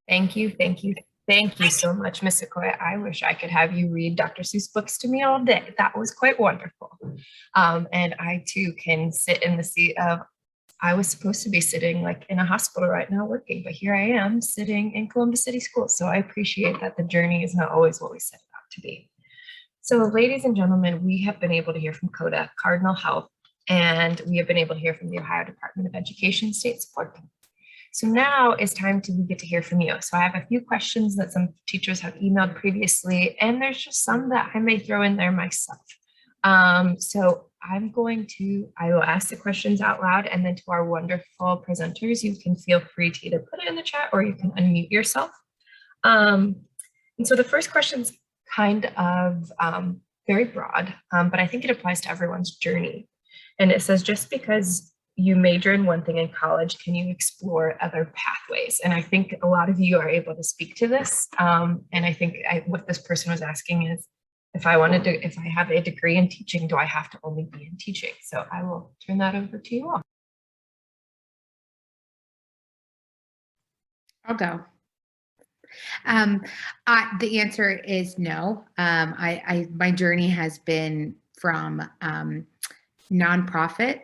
Thank you, thank you, thank you so much, Ms. Sequoia. I wish I could have you read Dr. Seuss books to me all day. That was quite wonderful. And I too can sit in the seat of, I was supposed to be sitting like in a hospital right now working, but here I am sitting in Columbus City Schools. So I appreciate that the journey is not always what we set it out to be. So ladies and gentlemen, we have been able to hear from CODA, Cardinal Health, and we have been able to hear from the Ohio Department of Education State Support Team. So now it's time to get to hear from you. So I have a few questions that some teachers have emailed previously, and there's just some that I may throw in there myself. So I will ask the questions out loud, and then to our wonderful presenters, you can feel free to either put it in the chat or you can unmute yourself. And so the first question's kind of very broad, but I think it applies to everyone's journey. And it says, just because you major in one thing in college, can you explore other pathways? And I think a lot of you are able to speak to this. And I think what this person was asking is, if I have a degree in teaching, do I have to only be in teaching? So I will turn that over to you all. I'll go. The answer is no. My journey has been from nonprofit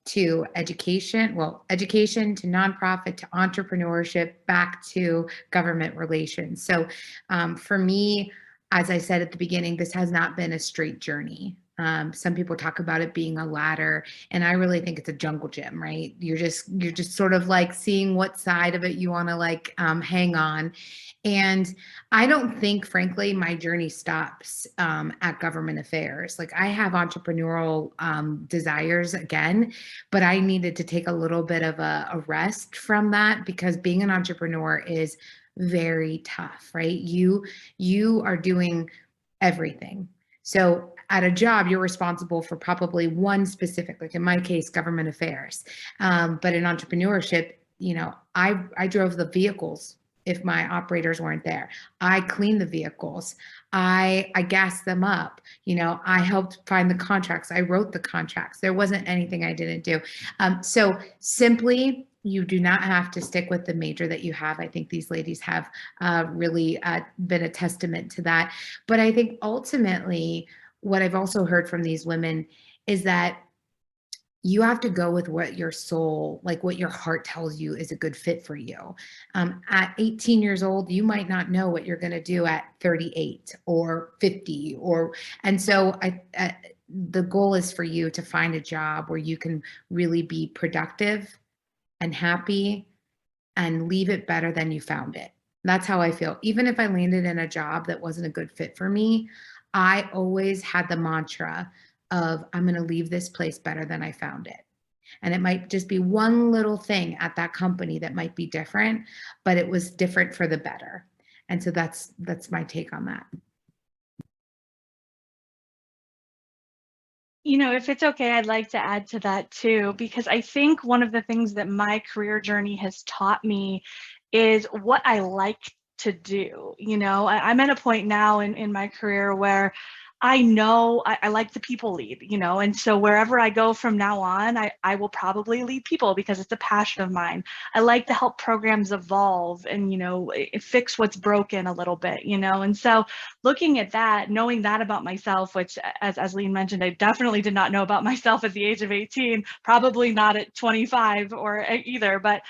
to education to nonprofit to entrepreneurship back to government relations. So for me, as I said at the beginning, this has not been a straight journey. Some people talk about it being a ladder, and I really think it's a jungle gym, right? You're just sort of like seeing what side of it you want to like hang on. And I don't think, frankly, my journey stops at government affairs. Like, I have entrepreneurial desires again, but I needed to take a little bit of a rest from that, because being an entrepreneur is very tough, right? You are doing everything. So at a job, you're responsible for probably one specific, like in my case, government affairs. But in entrepreneurship, I drove the vehicles if my operators weren't there. I cleaned the vehicles. I gassed them up. I helped find the contracts. I wrote the contracts. There wasn't anything I didn't do. So simply, you do not have to stick with the major that you have. I think these ladies have really been a testament to that. But I think ultimately, what I've also heard from these women is that you have to go with what your soul, like what your heart tells you is a good fit for you. At 18 years old, you might not know what you're going to do at 38 or 50 and so the goal is for you to find a job where you can really be productive and happy and leave it better than you found it. That's how I feel. Even if I landed in a job that wasn't a good fit for me, I always had the mantra of, I'm going to leave this place better than I found it. And it might just be one little thing at that company that might be different, but it was different for the better. And so that's my take on that. If it's okay, I'd like to add to that too, because I think one of the things that my career journey has taught me is what I like to do. I'm at a point now in my career where I know I like the people lead, and so wherever I go from now on, I will probably lead people because it's a passion of mine. I like to help programs evolve and, fix what's broken a little bit, and so looking at that, knowing that about myself, which as Lean mentioned, I definitely did not know about myself at the age of 18, probably not at 25 or either, but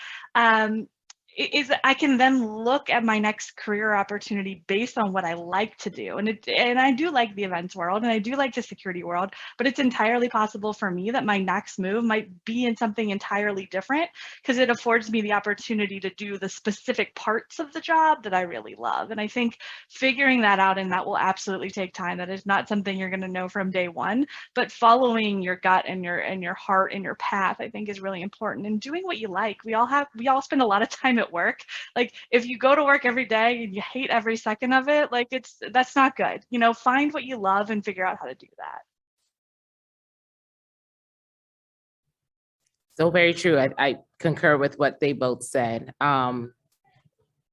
is I can then look at my next career opportunity based on what I like to do. And I do like the events world and I do like the security world, but it's entirely possible for me that my next move might be in something entirely different because it affords me the opportunity to do the specific parts of the job that I really love. And I think figuring that out, and that will absolutely take time. That is not something you're going to know from day one, but following your gut and your heart and your path, I think, is really important. And doing what you like. We all spend a lot of time at work. Like if you go to work every day and you hate every second of it, like that's not good. You know, find what you love and figure out how to do that. So very true. I concur with what they both said.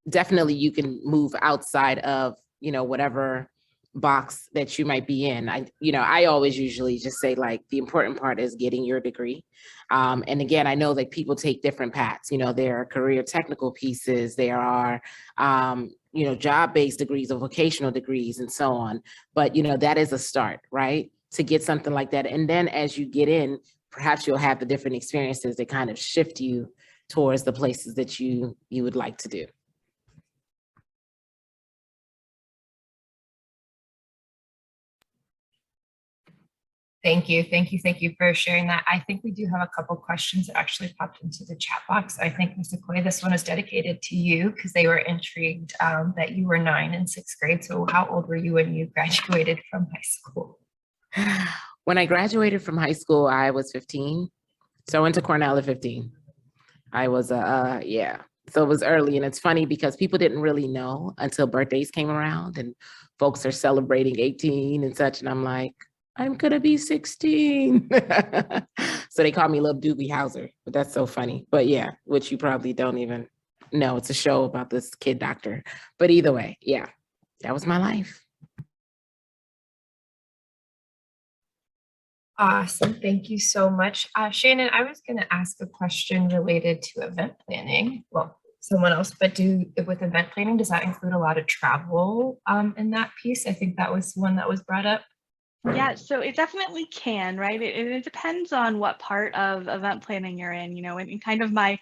Definitely you can move outside of, whatever box that you might be in. I always usually just say, like, the important part is getting your degree. And again, I know that people take different paths. There are career technical pieces, there are, job-based degrees or vocational degrees and so on. But, that is a start, right? To get something like that. And then as you get in, perhaps you'll have the different experiences that kind of shift you towards the places that you would like to do. Thank you. Thank you. Thank you for sharing that. I think we do have a couple questions that actually popped into the chat box. I think, Ms. Okoye, this one is dedicated to you because they were intrigued that you were 9 in 6th grade. So how old were you when you graduated from high school? When I graduated from high school, I was 15. So I went to Cornell at 15. I was, yeah. So it was early, and it's funny because people didn't really know until birthdays came around and folks are celebrating 18 and such. And I'm like, I'm gonna be 16. So they call me Little Doobie Howser, but that's so funny. But yeah, which you probably don't even know. It's a show about this kid doctor. But either way, yeah, that was my life. Awesome. Thank you so much. Shannon, I was going to ask a question related to event planning. Well, someone else, but with event planning, does that include a lot of travel in that piece? I think that was one that was brought up. Yeah, so it definitely can, right? It depends on what part of event planning you're in, and kind of my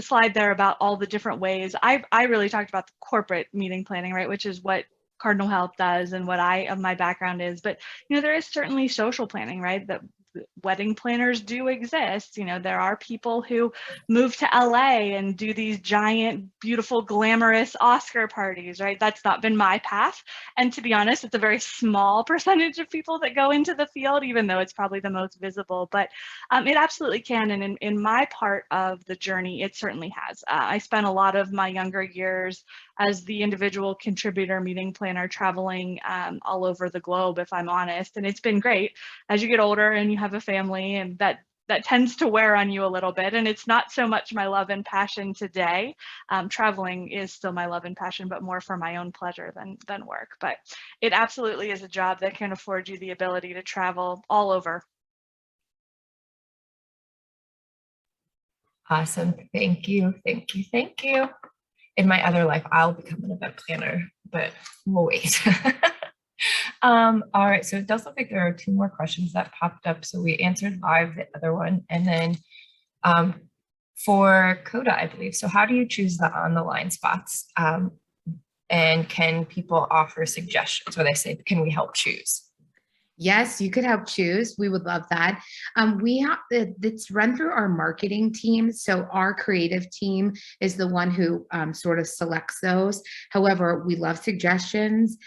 slide there about all the different ways. I really talked about the corporate meeting planning, right? Which is what Cardinal Health does and what my background is. But, there is certainly social planning, right? That wedding planners do exist. There are people who move to LA and do these giant, beautiful, glamorous Oscar parties, right? That's not been my path. And to be honest, it's a very small percentage of people that go into the field, even though it's probably the most visible. But it absolutely can. And in my part of the journey, it certainly has. I spent a lot of my younger years as the individual contributor meeting planner traveling all over the globe, if I'm honest. And it's been great. As you get older and you have a family, and that tends to wear on you a little bit. And it's not so much my love and passion today. Traveling is still my love and passion, but more for my own pleasure than work. But it absolutely is a job that can afford you the ability to travel all over. Awesome. Thank you. Thank you. Thank you. In my other life, I'll become an event planner, but we'll wait. All right, so it does look like there are 2 more questions that popped up. So we answered live the other one. And then for CODA, I believe. So how do you choose the on the line spots? And can people offer suggestions where they say, can we help choose? Yes, you could help choose. We would love that. It's run through our marketing team. So our creative team is the one who sort of selects those. However, we love suggestions.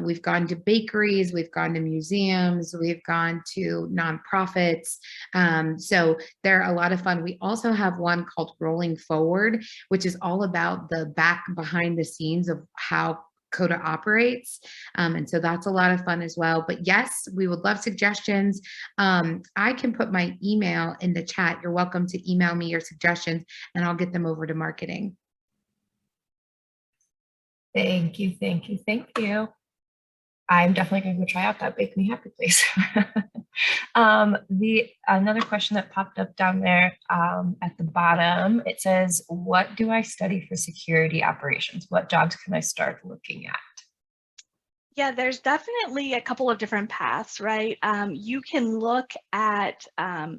We've gone to bakeries, we've gone to museums, we've gone to nonprofits. So they're a lot of fun. We also have one called Rolling Forward, which is all about the behind the scenes of how CODA operates. And so that's a lot of fun as well. But yes, we would love suggestions. I can put my email in the chat. You're welcome to email me your suggestions and I'll get them over to marketing. Thank you. Thank you. Thank you. I'm definitely going to go try out that Bake Me Happy place. Another question that popped up down there at the bottom, it says, what do I study for security operations? What jobs can I start looking at? Yeah, there's definitely a couple of different paths, right? You can look at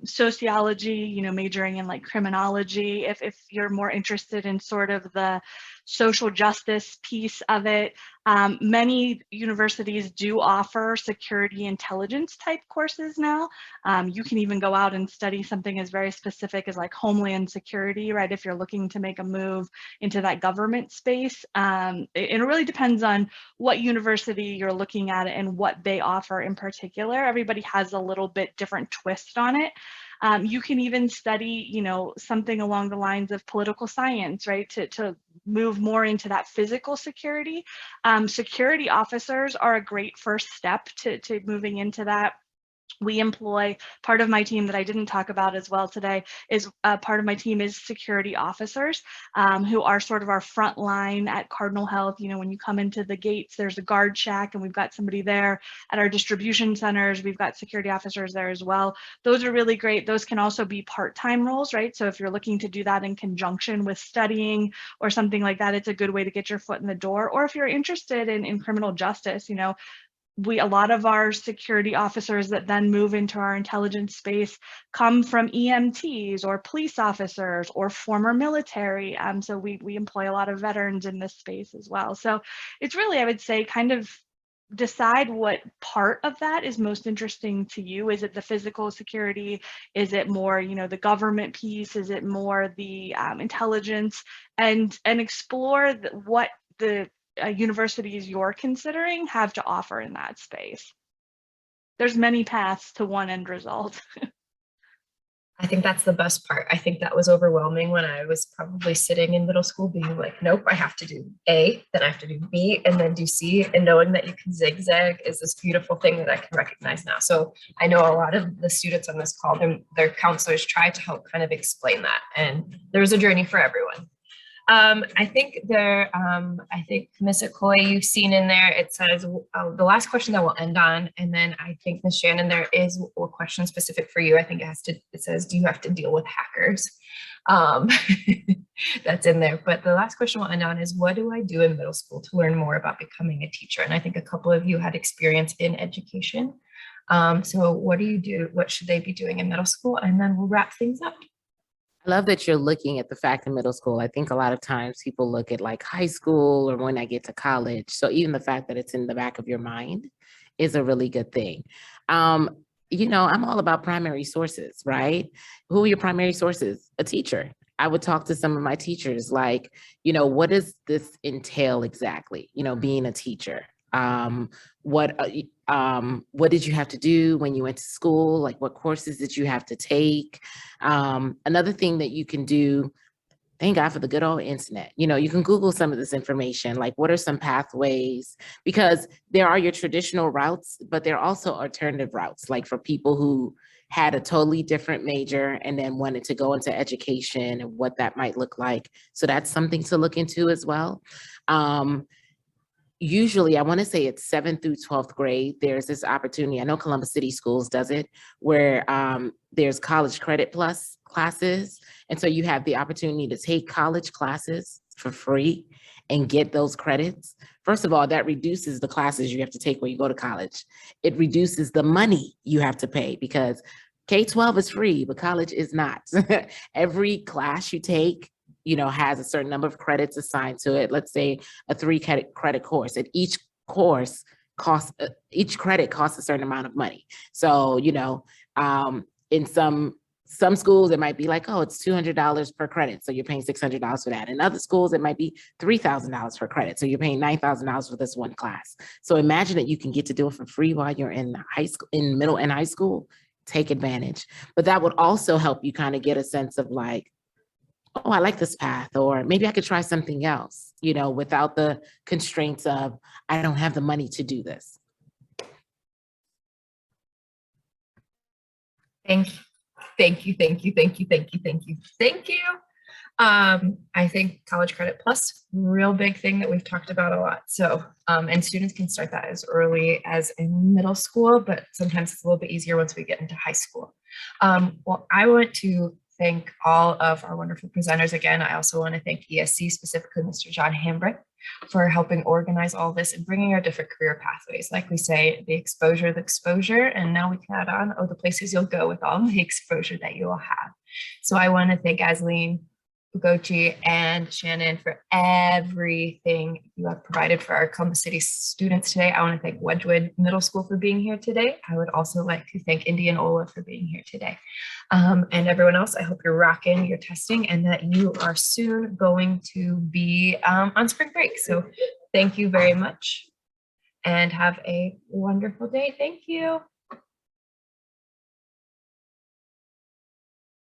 sociology, majoring in like criminology, if you're more interested in sort of the social justice piece of it. Many universities do offer security intelligence type courses now. You can even go out and study something as very specific as like homeland security, right? If you're looking to make a move into that government space. It really depends on what university you're looking at and what they offer in particular. Everybody has a little bit different twist on it. You can even study, something along the lines of political science, right? To move more into that physical security. Security officers are a great first step to moving into that. We employ part of my team that I didn't talk about as well today is part of my team is security officers who are sort of our front line at Cardinal Health. When you come into the gates, there's a guard shack and we've got somebody there. At our distribution centers, we've got security officers there as well. Those are really great. Those can also be part-time roles, right? So if you're looking to do that in conjunction with studying or something like that, it's a good way to get your foot in the door. Or if you're interested in criminal justice, a lot of our security officers that then move into our intelligence space come from EMTs or police officers or former military. So we employ a lot of veterans in this space as well. So it's really, I would say, kind of decide what part of that is most interesting to you. Is it the physical security? Is it more, the government piece? Is it more the intelligence? And explore what the universities you're considering have to offer in that space. There's many paths to one end result. I think that's the best part. I think that was overwhelming when I was probably sitting in middle school being like, nope, I have to do A, then I have to do B, and then do C. And knowing that you can zigzag is this beautiful thing that I can recognize now. So I know a lot of the students on this call, their counselors try to help kind of explain that. And there's a journey for everyone. I think Ms. Okoye, you've seen in there, it says the last question that we'll end on, and then I think Ms. Shannon, there is a question specific for you. I think it says, do you have to deal with hackers? That's in there. But the last question we'll end on is, what do I do in middle school to learn more about becoming a teacher? And I think a couple of you had experience in education. So what do you do? What should they be doing in middle school? And then we'll wrap things up. I love that you're looking at the fact in middle school. I think a lot of times people look at like high school or when I get to college. So even the fact that it's in the back of your mind is a really good thing. I'm all about primary sources, right? Who are your primary sources? A teacher. I would talk to some of my teachers like, what does this entail exactly? Being a teacher. What did you have to do when you went to school? Like what courses did you have to take? Another thing that you can do, thank God for the good old internet. You can Google some of this information, like what are some pathways? Because there are your traditional routes, but there are also alternative routes, like for people who had a totally different major and then wanted to go into education and what that might look like. So that's something to look into as well. Usually, I want to say it's 7th through 12th grade, there's this opportunity. I know Columbus City Schools does it, where there's college credit plus classes. And so you have the opportunity to take college classes for free and get those credits. First of all, that reduces the classes you have to take when you go to college. It reduces the money you have to pay because K-12 is free, but college is not. Every class you take has a certain number of credits assigned to it. Let's say a 3 credit course, and each credit costs a certain amount of money. So, in some schools, it might be like, oh, it's $200 per credit. So you're paying $600 for that. In other schools, it might be $3,000 per credit. So you're paying $9,000 for this one class. So imagine that you can get to do it for free while you're in high school, in middle and high school. Take advantage. But that would also help you kind of get a sense of like, oh, I like this path, or maybe I could try something else, without the constraints of, I don't have the money to do this. Thank you. I think College Credit Plus, real big thing that we've talked about a lot. So, and students can start that as early as in middle school, but sometimes it's a little bit easier once we get into high school. Well, I want to thank all of our wonderful presenters again. I also want to thank ESC, specifically Mr. John Hambrick, for helping organize all this and bringing our different career pathways. Like we say, the exposure, and now we can add on, the places you'll go with all the exposure that you will have. So I want to thank Asleen, Ugochi, and Shannon for everything you have provided for our Columbus City students today. I want to thank Wedgwood Middle School for being here today. I would also like to thank Indianola for being here today. And everyone else, I hope you're rocking your testing and that you are soon going to be on spring break. So thank you very much and have a wonderful day. Thank you.